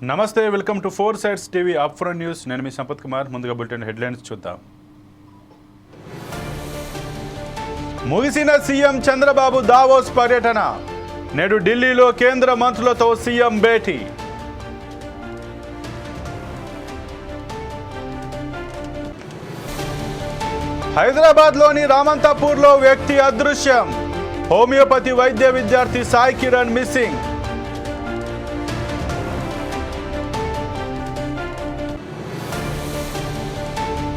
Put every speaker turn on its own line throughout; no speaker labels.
నమస్తే, welcome to 4 sides TV up front news. నేను మీ సంపత్ కుమార్. ముందుగా బులెటిన్ హెడ్లైన్స్ చూద్దాం. ముగిసిన సీఎం చంద్రబాబు దావోస్ పర్యటన. నేడు ఢిల్లీలో కేంద్ర మంత్రులతో సీఎం భేటీ. హైదరాబాద్లోని రామంతపూర్లో వ్యక్తి అదృశ్యం. హోమియోపతి వైద్య విద్యార్థి సాయి కిరణ్ మిస్సింగ్.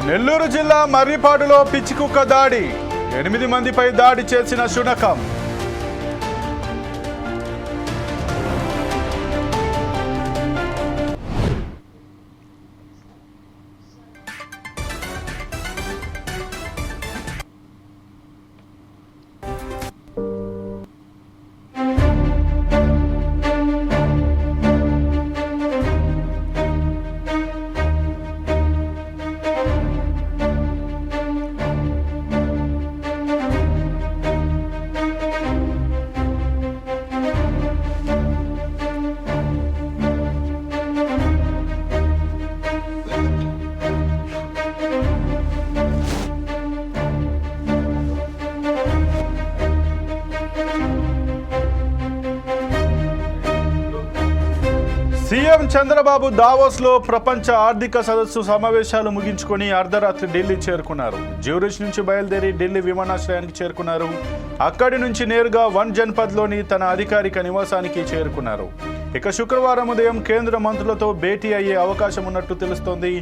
నెల్లూరు జిల్లా మర్రిపాడులో పిచ్చికుక్క దాడి. 8 మందిపై దాడి చేసిన శునకం. సీఎం చంద్రబాబు దావోస్లో ప్రపంచ ఆర్థిక సదస్సు సమావేశాలు ముగించుకొని అర్ధరాత్రి ఢిల్లీ చేరుకున్నారు. జ్యూరిచ్ నుంచి బయలుదేరి ఢిల్లీ విమానాశ్రయానికి చేరుకున్నారు. అక్కడి నుంచి నేరుగా వన్ జన్పథ్లోని తన అధికారిక నివాసానికి చేరుకున్నారు. ఇక శుక్రవారం ఉదయం కేంద్ర మంత్రులతో భేటీ అయ్యే అవకాశం ఉన్నట్టు తెలుస్తోంది.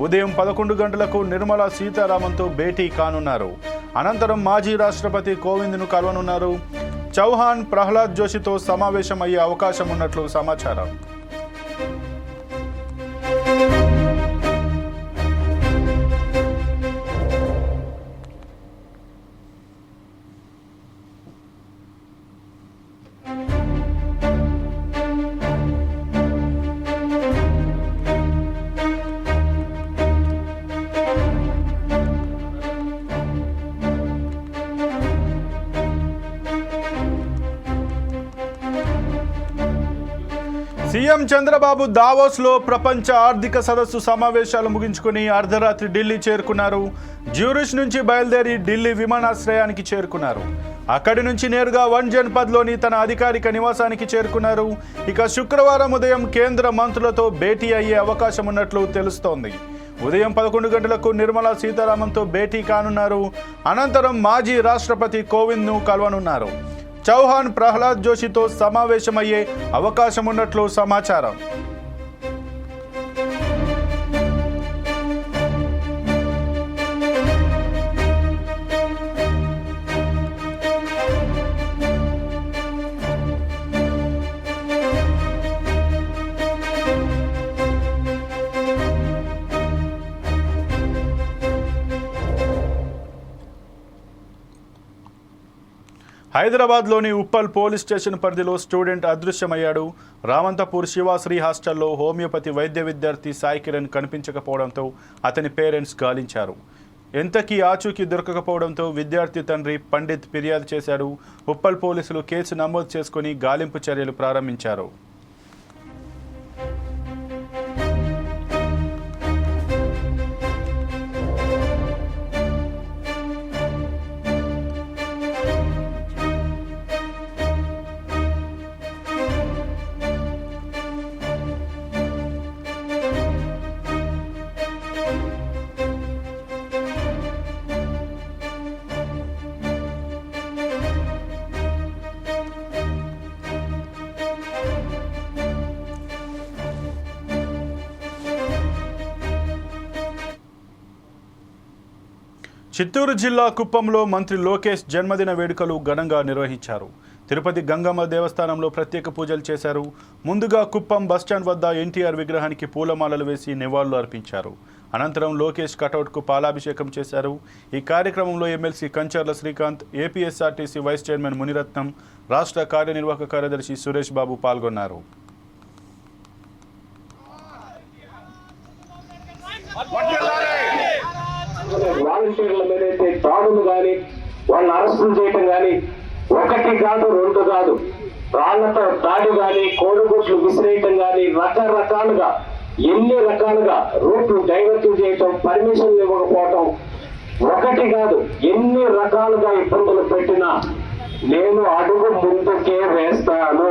ఉదయం 11 గంటలకు నిర్మలా సీతారామన్తో భేటీ కానున్నారు. అనంతరం మాజీ రాష్ట్రపతి కోవింద్ను కలవనున్నారు. చౌహాన్, ప్రహ్లాద్ జోషితో సమావేశం అయ్యే అవకాశం ఉన్నట్లు సమాచారం. సీఎం చంద్రబాబు దావోస్లో ప్రపంచ ఆర్థిక సదస్సు సమావేశాలు ముగించుకుని అర్ధరాత్రి ఢిల్లీ చేరుకున్నారు. జ్యూరిచ్ నుంచి బయలుదేరి ఢిల్లీ విమానాశ్రయానికి చేరుకున్నారు. అక్కడి నుంచి నేరుగా వన్ జన్పథ్లోని తన అధికారిక నివాసానికి చేరుకున్నారు. ఇక శుక్రవారం ఉదయం కేంద్ర మంత్రులతో భేటీ అయ్యే అవకాశం ఉన్నట్లు తెలుస్తోంది. ఉదయం 11 గంటలకు నిర్మలా సీతారామన్తో భేటీ కానున్నారు. అనంతరం మాజీ రాష్ట్రపతి కోవింద్ను కలవనున్నారు. చౌహాన్, ప్రహ్లాద్ జోషితో సమావేశమయ్యే అవకాశం ఉన్నట్లు సమాచారం. హైదరాబాద్లోని ఉప్పల్ పోలీస్ స్టేషన్ పరిధిలో స్టూడెంట్ అదృశ్యమయ్యాడు. రామంతపూర్ శివాశ్రీ హాస్టల్లో హోమియోపతి వైద్య విద్యార్థి సాయి కిరణ్ కనిపించకపోవడంతో అతని పేరెంట్స్ గాలించారు. ఎంతకీ ఆచూకీ దొరకకపోవడంతో విద్యార్థి తండ్రి పండిత్ ఫిర్యాదు చేశాడు. ఉప్పల్ పోలీసులు కేసు నమోదు చేసుకుని గాలింపు చర్యలు ప్రారంభించారు. చిత్తూరు జిల్లా కుప్పంలో మంత్రి లోకేష్ జన్మదిన వేడుకలు ఘనంగా నిర్వహించారు. తిరుపతి గంగమ్మ దేవస్థానంలో ప్రత్యేక పూజలు చేశారు. ముందుగా కుప్పం బస్టాండ్ వద్ద ఎన్టీఆర్ విగ్రహానికి పూలమాలలు వేసి నివాళులు అర్పించారు. అనంతరం లోకేష్ కటౌట్కు పాలాభిషేకం చేశారు. ఈ కార్యక్రమంలో MLC Kancharla Srikanth, APSRTC vice chairman Muniratnam, రాష్ట్ర కార్యనిర్వాహక కార్యదర్శి సురేష్ బాబు పాల్గొన్నారు.
వాలంటీర్ల మీద అయితే దాడులు కానీ వాళ్ళని అరెస్టులు చేయటం కానీ ఒకటి కాదు రెండు కాదు రాళ్లతో దాడి కానీ కోడిగుడ్లు విసిరేయటం కానీ రకరకాలుగా ఎన్ని రకాలుగా రూట్లు డైవర్ట్ చేయటం, పర్మిషన్లు ఇవ్వకపోవటం, ఒకటి కాదు ఎన్ని రకాలుగా ఇబ్బందులు పెట్టినా నేను అడుగు ముందుకే వేస్తాను,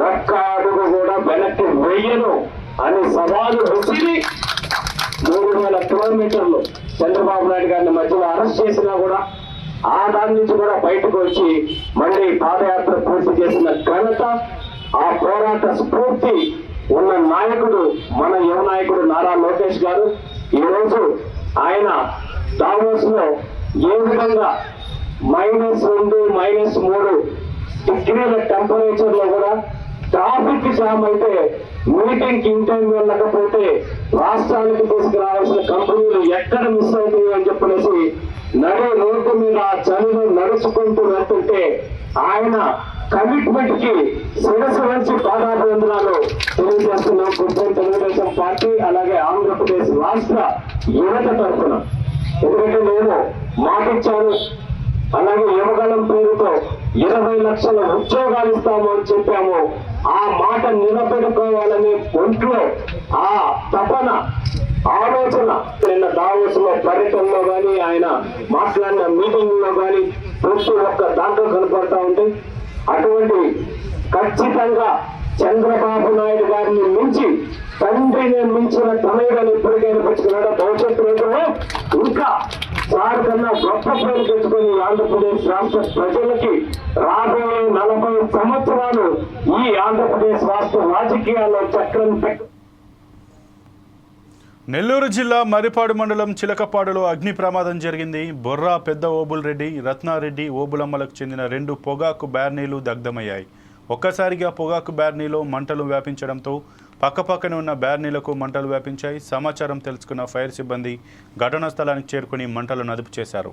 ఒక్క అడుగు కూడా వెనక్కి వెయ్యను అని సవాలు విసిరి 3,000 కిలోమీటర్లు చంద్రబాబు నాయుడు గారిని మధ్యలో అరెస్ట్ చేసినా కూడా ఆ దాని నుంచి కూడా బయటకు వచ్చి మళ్ళీ పాదయాత్ర పూర్తి చేసిన ఘనత, ఆ పోరాట స్ఫూర్తి ఉన్న నాయకుడు మన యువ నాయకుడు నారా లోకేష్ గారు. ఈ రోజు ఆయన దావోస్ లో ఏ విధంగా -2, -3 డిగ్రీల టెంపరేచర్ లో కూడా ట్రాఫిక్ జామ్ అయితే మీటింగ్ కి ఇన్ టైం వెళ్ళకపోతే రాష్ట్రానికి తీసుకురావాల్సిన కంపెనీలు ఎక్కడ మిస్ అవుతాయి అని చెప్పనేసి రోడ్డు మీద చలిలో నడుచుకుంటూ వెళ్తుంటే ఆయన కమిట్మెంట్ కి శిరస్సు వంచి పాదాభివందనాలు తెలియజేస్తున్నాం గుంటూరు తెలుగుదేశం పార్టీ అలాగే ఆంధ్రప్రదేశ్ రాష్ట్ర యువత తరఫున. ఎందుకంటే నేను మాటిచ్చాను, అలాగే యువగలం పేరుతో 20 లక్షల ఉద్యోగాలు ఇస్తాము అని చెప్పాము. ఆ మాట నిలబెట్టుకోవాలని ఒంట్లో ఆ తపన, ఆలోచన నిన్న దావోస్ లో పర్యటనలో కానీ ఆయన మాట్లాడిన మీటింగ్ లో కానీ ప్రతి ఒక్క దాంట్లో కనపడతా ఉంది. అటువంటి ఖచ్చితంగా చంద్రబాబు నాయుడు గారిని మించి తండ్రిని మించిన తనయుడని ఇప్పటికైనా పెంచుకున్నాడు. భవిష్యత్తు రోజుల్లో ఇంకా సార్ కన్నా గొప్ప పేరు తెచ్చుకొని ఆంధ్రప్రదేశ్ రాష్ట్ర ప్రజలకి రాబోయే 40 సంవత్సరాలు ఈ ఆంధ్రప్రదేశ్ రాష్ట్ర రాజకీయాల్లో చక్రం పెట్టు.
నెల్లూరు జిల్లా మర్రిపాడు మండలం చిలకపాడులో అగ్ని ప్రమాదం జరిగింది. బొర్రా పెద్ద ఓబుల్ రెడ్డి, రత్నారెడ్డి ఓబులమ్మలకు చెందిన 2 పొగాకు బ్యార్నీలు దగ్ధమయ్యాయి. ఒక్కసారిగా పొగాకు బ్యార్నీలో మంటలు వ్యాపించడంతో పక్కపక్కన ఉన్న బ్యార్నీలకు మంటలు వ్యాపించాయి. సమాచారం తెలుసుకున్న ఫైర్ సిబ్బంది ఘటనా స్థలానికి చేరుకుని మంటలను అదుపు చేశారు.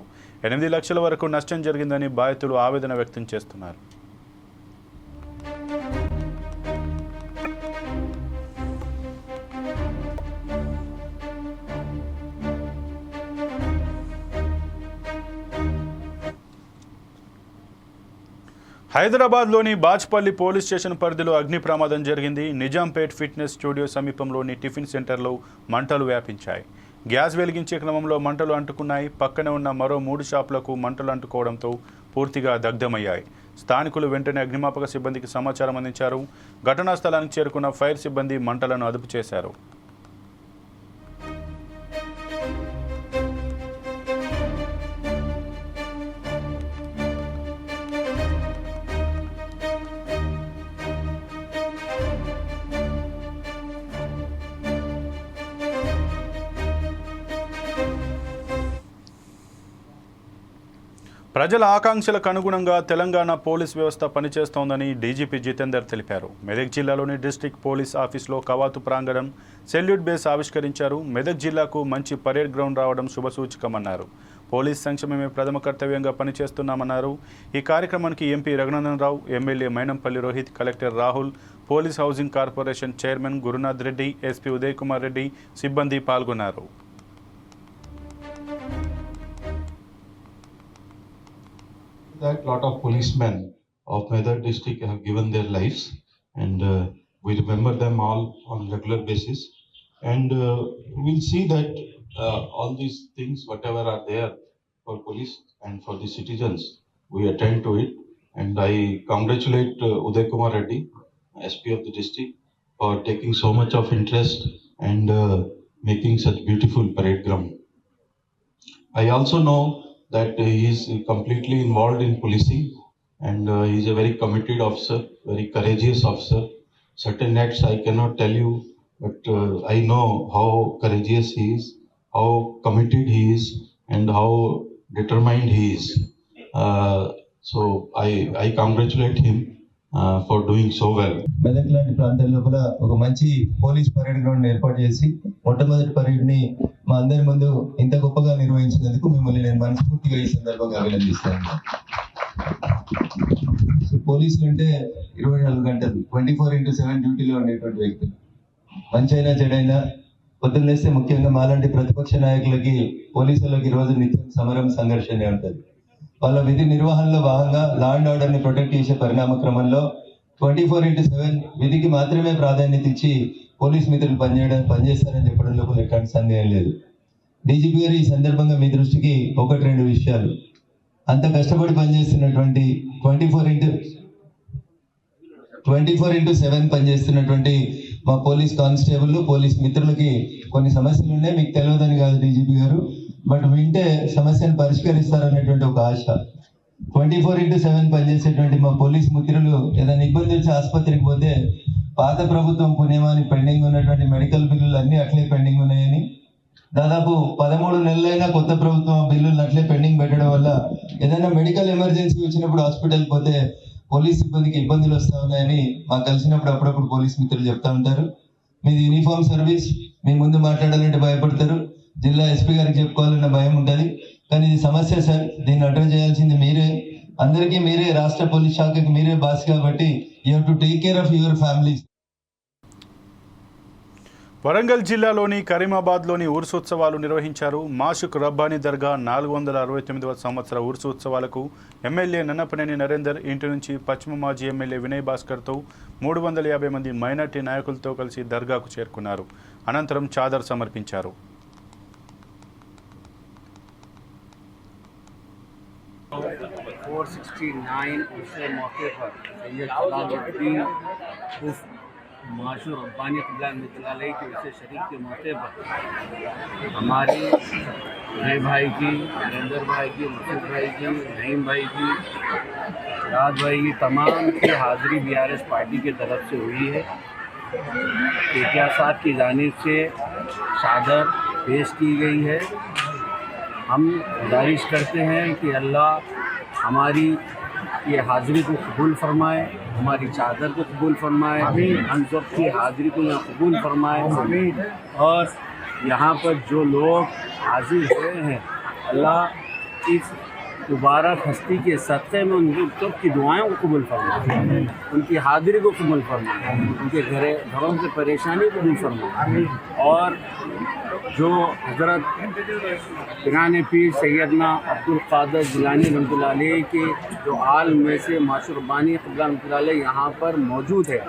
8 లక్షల వరకు నష్టం జరిగిందని బాధితులు ఆవేదన వ్యక్తం చేస్తున్నారు. హైదరాబాద్లోని బాచ్పల్లి పోలీస్ స్టేషన్ పరిధిలో అగ్ని ప్రమాదం జరిగింది. నిజాంపేట్ ఫిట్నెస్ స్టూడియో సమీపంలోని టిఫిన్ సెంటర్లో మంటలు వ్యాపించాయి. గ్యాస్ వెలిగించే క్రమంలో మంటలు అంటుకున్నాయి. పక్కనే ఉన్న మరో 3 షాపులకు మంటలు అంటుకోవడంతో పూర్తిగా దగ్ధమయ్యాయి. స్థానికులు వెంటనే అగ్నిమాపక సిబ్బందికి సమాచారం అందించారు. ఘటనా స్థలానికి చేరుకున్న ఫైర్ సిబ్బంది మంటలను అదుపు చేశారు. ప్రజల ఆకాంక్షలకు అనుగుణంగా తెలంగాణ పోలీస్ వ్యవస్థ పనిచేస్తోందని డీజీపీ జితేందర్ తెలిపారు. మెదక్ జిల్లాలోని డిస్ట్రిక్ట్ పోలీస్ ఆఫీస్లో కవాతు ప్రాంగణం, సెల్యూట్ బేస్ ఆవిష్కరించారు. మెదక్ జిల్లాకు మంచి పరేడ్ గ్రౌండ్ రావడం శుభసూచకమన్నారు. పోలీస్ సంక్షేమమే ప్రథమ కర్తవ్యంగా పనిచేస్తున్నామన్నారు. ఈ కార్యక్రమానికి MP Raghunandan Rao, MLA Mynampally Rohit, collector Rahul, police housing corporation chairman Gurunath Reddy, SP Uday Kumar Reddy సిబ్బంది పాల్గొన్నారు.
That lot of policemen of Medak district have given their lives, and we remember them all on regular basis, and we'll see that all these things, whatever are there for police and for the citizens, we attend to it. And I congratulate Uday Kumar Reddy, SP of the district, for taking so much of interest and making such beautiful parade ground. I also know that he is completely involved in policing, and he is a very committed officer, very courageous officer. Certain acts I cannot tell you, but I know how courageous he is, how committed he is, and how determined he is. So I congratulate him for doing so well.
Medak లాంటి ప్రాంతాల్లో కూడా ఒక మంచి police parade ground ఏర్పాటు చేసి మొట్టమొదటి parade ని మా అందరి ముందు ఇంత గొప్పగా నిర్వహించినందుకు మిమ్మల్ని నేను మనస్ఫూర్తిగా ఈ సందర్భంగా అభినందిస్తాను. పోలీసులు అంటే 24 గంటలు 24/7 డ్యూటీలో ఉండేటువంటి వ్యక్తులు. మంచైనా చెడైనా పొద్దున్నేస్తే ముఖ్యంగా మాలాంటి ప్రతిపక్ష నాయకులకి పోలీసులకి రోజు నిత్యం సమరం సంఘర్షణ ఉంటుంది. వాళ్ళ విధి నిర్వహణలో భాగంగా లా అండ్ ఆర్డర్ ని ప్రొటెక్ట్ చేసే పరిణామ క్రమంలో 24/7 విధికి మాత్రమే ప్రాధాన్యత ఇచ్చి పోలీస్ మిత్రులు పనిచేస్తారని చెప్పడంలో కూడా ఎట్లాంటి సందేహం లేదు. డీజీపీ గారు ఈ సందర్భంగా మీ దృష్టికి 1-2 విషయాలు, అంత కష్టపడి పనిచేస్తున్నటువంటి 24/7 పనిచేస్తున్నటువంటి మా పోలీస్ కానిస్టేబుల్ పోలీస్ మిత్రులకి కొన్ని సమస్యలు ఉన్నాయి, మీకు తెలియదని కాదు డీజీపీ గారు, బట్ వింటే సమస్యను పరిష్కరిస్తారనేటువంటి ఒక ఆశ. 24/7 పనిచేసేటువంటి మా పోలీస్ మిత్రులు ఏదైనా ఇబ్బంది వచ్చి ఆసుపత్రికి పోతే పాత ప్రభుత్వం పుణ్యమాని పెండింగ్ ఉన్నటువంటి మెడికల్ బిల్లులు అన్ని అట్లే పెండింగ్ ఉన్నాయని, దాదాపు 13 నెలలైనా కొత్త ప్రభుత్వం బిల్లులు అట్లే పెండింగ్ పెట్టడం వల్ల ఏదైనా మెడికల్ ఎమర్జెన్సీ వచ్చినప్పుడు హాస్పిటల్ పోతే పోలీస్ సిబ్బందికి ఇబ్బందులు వస్తూ ఉన్నాయని మాకు కలిసినప్పుడు అప్పుడప్పుడు పోలీస్ మిత్రులు చెప్తా ఉంటారు. మీది యూనిఫామ్ సర్వీస్, మీ ముందు మాట్లాడాలంటే భయపడతారు, జిల్లా ఎస్పీ గారికి చెప్పుకోవాలన్న భయం ఉంటుంది. కానీ ఇది సమస్య సార్, దీన్ని అడ్రస్ చేయాల్సింది మీరే, అందరికీ మీరే, రాష్ట్ర పోలీస్ శాఖకి మీరే బాస్ కాబట్టి you have to take care of your families.
Warangal జిల్లాలోని కరీమాబాద్లోని ఉర్సు ఉత్సవాలు నిర్వహించారు. మాషుక్ రబ్బానీ దర్గా 469వ సంవత్సర ఉర్సు ఉత్సవాలకు ఎమ్మెల్యే నన్నపనేని నరేందర్ ఇంటి నుంచి పశ్చిమ మాజీ ఎమ్మెల్యే వినయ్ భాస్కర్తో 350 మంది మైనార్టీ నాయకులతో కలిసి దర్గాకు చేరుకున్నారు. అనంతరం చాదర్ సమర్పించారు.
469 उसके मौके पर सैयद अलाउद्दीन उर्फ माशूर रब्बानी क़िबला के उसे शरीक के मौके पर हमारे नए भाई की, नरेंद्र भाई की, मसूद भाई की, नईम भाई की, राज भाई की, तमाम की हाज़िरी BRS पार्टी की तरफ से हुई है। केटिया साहब की जानिब से चादर पेश की गई है। हम गुजारिश करते हैं कि अल्लाह हमारी ये हाज़िरी को कबूल फरमाए, हमारी चादर को कबूल फरमाए, हम सब की हाज़िरी को यहाँ कबूल फरमाए। और यहाँ पर जो लोग हाजिर हुए हैं, अल्लाह इस मुबारक हस्ती के सदक़े में उन सब की दुआएं को कबूल फरमाए, उनकी हाज़िरी को कबूल फरमाए, उनके घरों से परेशानी को दूर फरमाए। और जो हज़रत पिराने पीर सैयदना अब्दुल क़ादिर जिलानी रहमतुल्लाह अलैह के जो आल में से माशूर रब्बानी क़िबला रहमतुल्लाह अलैह यहाँ पर मौजूद है,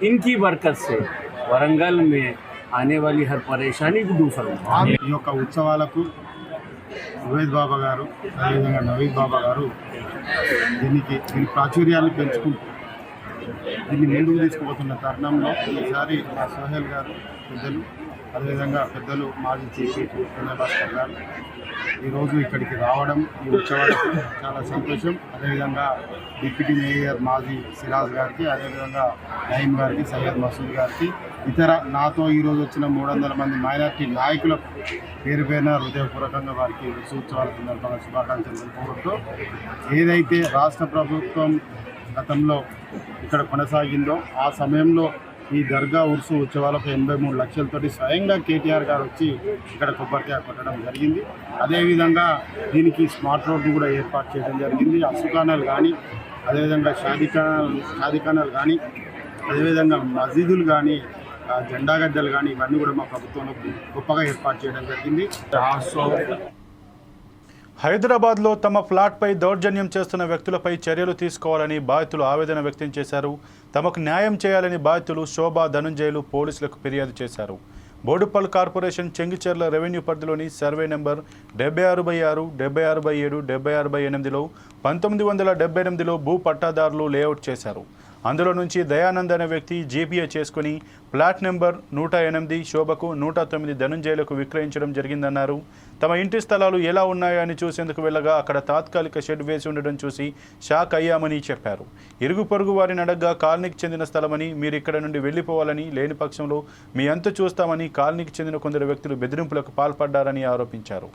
इनकी बरकत से वरंगल में आने वाली हर परेशानी को दूर फरमाए।
ఈ యొక్క ఉత్సవాలకు ఉవైద్ బాబా గారు, అదేవిధంగా నవీద్ బాబా గారు దీని ప్రాచుర్యాన్ని పెంచుకుంటూ దీన్ని ముందుకు తీసుకుపోతున్న తరుణంలో ఈసారి మా సోహెల్ గారు పెద్దలు, అదేవిధంగా పెద్దలు మాజీ చీఫ్ వినయ్ భాస్కర్ గారు ఈరోజు ఇక్కడికి రావడం ఈ ఉత్సవాలకు చాలా సంతోషం. అదేవిధంగా డిప్యూటీ మేయర్ మాజీ సిరాజ్ గారికి, అదేవిధంగా నయీం గారికి, సయ్యద్ మసూద్ గారికి, ఇతర నాతో ఈరోజు వచ్చిన 300 మంది మైనార్టీ నాయకులకు పేరు పేరున హృదయపూర్వకంగా వారికి ఉత్సవాల సందర్భంగా శుభాకాంక్షలు తెలుపుకుంటూ, ఏదైతే రాష్ట్ర ప్రభుత్వం గతంలో ఇక్కడ కొనసాగిందో ఆ సమయంలో ఈ దర్గా ఉర్సు ఉత్సవాలకు 83 లక్షలతోటి స్వయంగా కేటీఆర్ గారు వచ్చి ఇక్కడ కొబ్బరికాయ కొట్టడం జరిగింది. అదేవిధంగా దీనికి స్మార్ట్ రోడ్డు కూడా ఏర్పాటు చేయడం జరిగింది. అసుఖానాలు కానీ, అదేవిధంగా షాదీఖానాలు కానీ, అదేవిధంగా మసీదులు కానీ, జెండా గద్దెలు కానీ, ఇవన్నీ కూడా మా ప్రభుత్వంలో గొప్పగా ఏర్పాటు చేయడం జరిగింది.
హైదరాబాద్లో తమ ఫ్లాట్పై దౌర్జన్యం చేస్తున్న వ్యక్తులపై చర్యలు తీసుకోవాలని బాధితులు ఆవేదన వ్యక్తం చేశారు. తమకు న్యాయం చేయాలని బాధితులు శోభా, ధనుంజయులు పోలీసులకు ఫిర్యాదు చేశారు. బోడుప్పల్ కార్పొరేషన్ చెంగిచెర్ల రెవెన్యూ పరిధిలోని సర్వే నెంబర్ 76/6, 76/7, 76/8లో 1978లో భూ పట్టాదారులు లేఅవుట్ చేశారు. అందులో నుంచి దయానంద్ అనే వ్యక్తి జీపీఏ చేసుకుని ప్లాట్ నెంబర్ 108 శోభకు, 109 ధనుంజయులకు విక్రయించడం జరిగిందన్నారు. తమ ఇంటి స్థలాలు ఎలా ఉన్నాయో అని చూసేందుకు వెళ్ళగా అక్కడ తాత్కాలిక షెడ్ వేసి ఉండడం చూసి షాక్ అయ్యామని చెప్పారు. ఇరుగు పొరుగు వారిని అడగ్గా కాలనీకి చెందిన స్థలమని, మీరు ఇక్కడ నుండి వెళ్ళిపోవాలని, లేని పక్షంలో మీ అంతు చూస్తామని కాలనీకి చెందిన కొందరు వ్యక్తులు బెదిరింపులకు పాల్పడ్డారని ఆరోపించారు.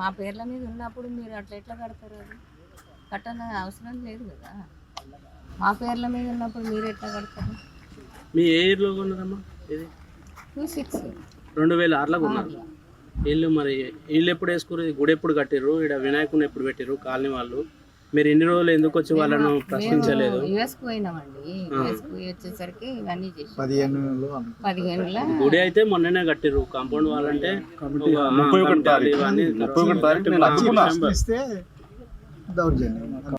మా పేర్ల మీద ఉన్నప్పుడు మీరు అట్లా ఎట్లా కడతారు? అది కట్టన అవసరం లేదు కదా. మా పేర్ల మీద ఉన్నప్పుడు మీరు ఎట్లా కడతారు?
మీ ఏ ఇయర్లో కొన్నారమ్మా? ఇది 2006లో కొన్నారు ఇల్లు. మరి ఇల్లు ఎప్పుడు వేసుకున్నారు? గుడి ఎప్పుడు కట్టిర్రు? ఇక్కడ వినాయకుని ఎప్పుడు పెట్టిర్రు? కాలనీ వాళ్ళు మీరు ఎన్ని రోజులు ఎందుకు వచ్చి వాళ్ళను ప్రశ్నించలేదు?
యుఎస్కి పోయినామండి. యుఎస్కి పోయి వచ్చేసరికి ఇవన్నీ చేసి 15
గుడి అయితే మొన్ననే కట్టిర్రు. కాంపౌండ్ వాళ్ళంటే
31 తారీఖు నేను అడ్డుకున్నా.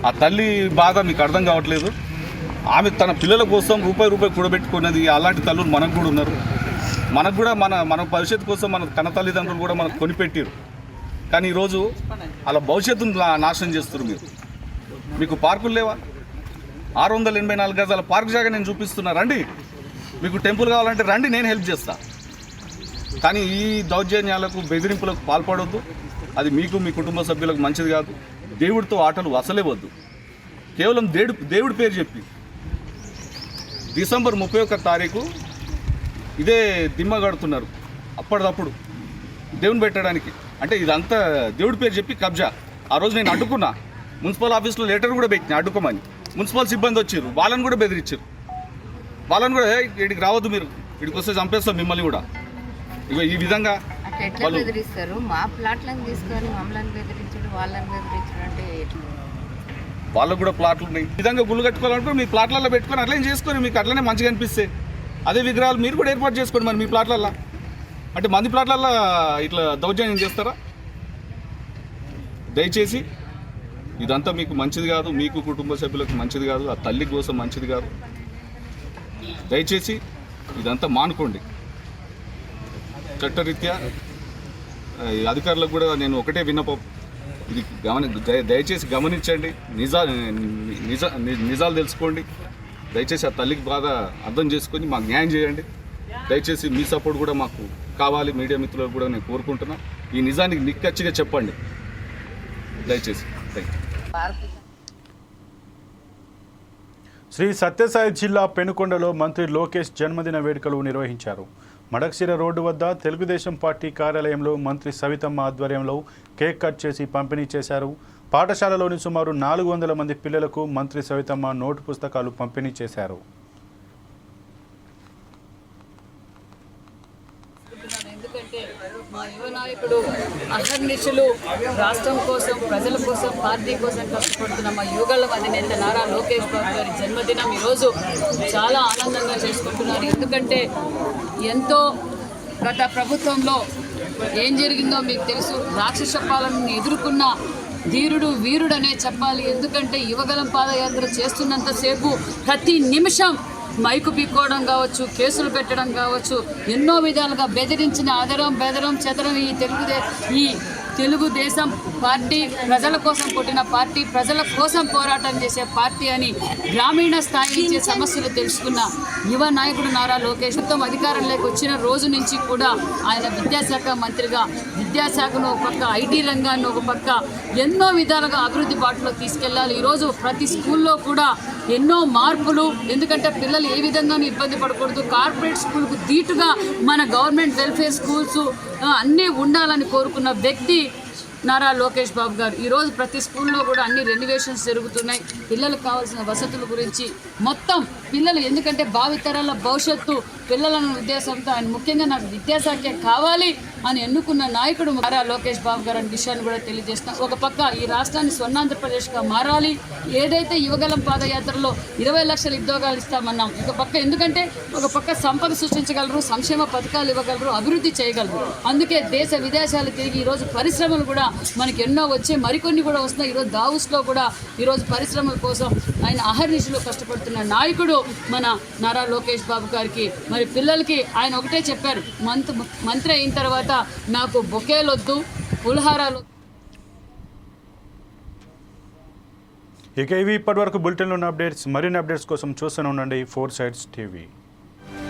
ఆ తల్లి బాధ మీకు అర్థం కావట్లేదు. ఆమె తన పిల్లల కోసం రూపాయి కూడబెట్టుకున్నది. అలాంటి తల్లులు మనకు కూడా ఉన్నారు. మనకు కూడా మన భవిష్యత్తు కోసం మన కన్న తల్లిదండ్రులు కూడా మనకు కొనిపెట్టారు. కానీ ఈరోజు అలా భవిష్యత్తును నాశనం చేస్తున్నారు. మీకు పార్కులు లేవా? 684 గజాల పార్క్ జాగా నేను చూపిస్తున్నా, రండి. మీకు టెంపుల్ కావాలంటే రండి, నేను హెల్ప్ చేస్తా. కానీ ఈ దౌర్జన్యాలకు బెదిరింపులకు పాల్పడొద్దు. అది మీకు మీ కుటుంబ సభ్యులకు మంచిది కాదు. దేవుడితో ఆటలు అసలే వద్దు. కేవలం దేవుడి పేరు చెప్పి డిసెంబర్ 31 తారీఖు ఇదే దిమ్మ కడుతున్నారు. అప్పటిదప్పుడు దేవుని పెట్టడానికి అంటే ఇదంతా దేవుడి పేరు చెప్పి కబ్జా. ఆ రోజు నేను అడ్డుకున్నా. మున్సిపల్ ఆఫీస్లో లెటర్ కూడా పెట్టినా అడ్డుకోమని. మున్సిపల్ సిబ్బంది వచ్చారు, వాళ్ళని కూడా బెదిరించారు. వాళ్ళని కూడా ఇక్కడికి రావద్దు, మీరు ఇక్కడికి వస్తే చంపేస్తాం మిమ్మల్ని కూడా. ఇక ఈ విధంగా
ఎట్లా బెదిరిస్తారు? మా ప్లాట్లను తీసుకొని మమ్మల్ని బెదిరించడం, వాళ్ళని బెదిరించడం అంటే
వాళ్ళకు కూడా ప్లాట్లు ఉన్నాయి. ఈ విధంగా గుళ్ళు కట్టుకోవాలంటే మీ ప్లాట్లలో పెట్టుకొని అట్లనే చేసుకొని మీకు అట్లనే మంచిగా అనిపిస్తే అదే విగ్రహాలు మీరు కూడా ఏర్పాటు చేసుకోండి. మరి మీ ప్లాట్లల్లో అంటే మంది ప్లాట్లల్లో ఇట్లా దౌర్జన్యం చేస్తారా? దయచేసి ఇదంతా మీకు మంచిది కాదు, మీకు కుటుంబ సభ్యులకు మంచిది కాదు, ఆ తల్లి కోసం మంచిది కాదు. దయచేసి ఇదంతా మానుకోండి. చట్టరీత్యా అధికారులకు కూడా నేను ఒకటే విన్నపం, ఇది దయచేసి గమనించండి. నిజాలు తెలుసుకోండి. దయచేసి ఆ తల్లికి బాధ అర్థం చేసుకొని మాకు న్యాయం చేయండి. దయచేసి మీ సపోర్ట్ కూడా మాకు కావాలి. మీడియా మిత్రులకు కూడా నేను కోరుకుంటున్నా. ఈ నిజానికి నిక్కచ్చిగా చెప్పండి దయచేసి. Thank you. శ్రీ సత్యసాయి జిల్లా పెనుకొండలో మంత్రి లోకేష్ జన్మదిన వేడుకలు నిర్వహించారు. మడక్సిర రోడ్డు వద్ద తెలుగుదేశం పార్టీ కార్యాలయంలో మంత్రి సవితమ్మ ఆధ్వర్యంలో కేక్ కట్ చేసి పంపిణీ చేశారు. పాఠశాలలోని సుమారు 400 మంది పిల్లలకు మంత్రి సవితమ్మ నోటు పుస్తకాలు పంపిణీ చేశారు.
ఎందుకంటే మా యువ నాయకుడు అహర్నిశలు రాష్ట్రం కోసం, ప్రజల కోసం, పార్టీ కోసం కష్టపడుతున్న మా యువగళం అధినేత నారా లోకేష్ బాబు గారి జన్మదినం ఈరోజు చాలా ఆనందంగా చేసుకుంటున్నారు. ఎందుకంటే ఎంతో గత ప్రభుత్వంలో ఏం జరిగిందో మీకు తెలుసు. రాక్షస పాలనను ఎదుర్కొన్న ధీరుడు వీరుడనే చెప్పాలి. ఎందుకంటే యువగలం పాదయాత్ర చేస్తున్నంతసేపు ప్రతి నిమిషం మైకు పీక్కోవడం కావచ్చు, కేసులు పెట్టడం కావచ్చు, ఎన్నో విధాలుగా బెదిరించిన ఆదరం బెదరం చెదరం ఈ తెలుగుదేశం పార్టీ ప్రజల కోసం పుట్టిన పార్టీ, ప్రజల కోసం పోరాటం చేసే పార్టీ అని గ్రామీణ స్థాయి నుంచి సమస్యలు తెలుసుకున్న యువ నాయకుడు నారా లోకేష్ మొత్తం అధికారంలోకి వచ్చిన రోజు నుంచి కూడా ఆయన విద్యాశాఖ మంత్రిగా విద్యాశాఖను ఒక పక్క, ఐటీ రంగాన్ని ఒక పక్క ఎన్నో విధాలుగా అభివృద్ధి బాటలో తీసుకెళ్లాలి. ఈరోజు ప్రతి స్కూల్లో కూడా ఎన్నో మార్పులు. ఎందుకంటే పిల్లలు ఏ విధంగానూ ఇబ్బంది పడకూడదు. కార్పొరేట్ స్కూల్కు ధీటుగా మన గవర్నమెంట్ వెల్ఫేర్ స్కూల్స్ అన్నీ ఉండాలని కోరుకున్న వ్యక్తి నారా లోకేష్ బాబు గారు. ఈరోజు ప్రతి స్కూల్లో కూడా అన్ని రెనోవేషన్స్ జరుగుతున్నాయి. పిల్లలకు కావాల్సిన వసతుల గురించి మొత్తం పిల్లలు, ఎందుకంటే భావితరాల భవిష్యత్తు పిల్లలను ఉద్దేశంతో ఆయన ముఖ్యంగా నాకు విద్యాశాఖ కావాలి అని ఎన్నుకున్న నాయకుడు నారా లోకేష్ బాబు గారు అనే విషయాన్ని కూడా తెలియజేస్తాం. ఒక పక్క ఈ రాష్ట్రాన్ని స్వర్ణాంధ్రప్రదేశ్గా మారాలి. ఏదైతే యువగలం పాదయాత్రలో 20 లక్షల ఉద్యోగాలు ఇస్తామన్నాం, ఒక పక్క ఎందుకంటే ఒక పక్క సంపద సృష్టించగలరు, సంక్షేమ పథకాలు ఇవ్వగలరు, అభివృద్ధి చేయగలరు. అందుకే దేశ విదేశాలు తిరిగి ఈరోజు పరిశ్రమలు కూడా మనకి ఎన్నో వచ్చే, మరికొన్ని కూడా వస్తున్నాయి. ఈరోజు దావోస్లో కూడా ఈరోజు పరిశ్రమల కోసం ఆయన అహర్నిశలు కష్టపడుతున్న నాయకుడు మన నారా లోకేష్ బాబు గారికి. మరి పిల్లలకి ఆయన ఒకటే చెప్పారు, మంత్రి అయిన తర్వాత నాకు బొకేలొద్దు, పులిహారాలు.
ఇక ఇవి ఇప్పటివరకు బులెటిన్లో ఉన్న అప్డేట్స్. మరిన్ని అప్డేట్స్ కోసం చూస్తూనే ఉండండి 4 Sides TV.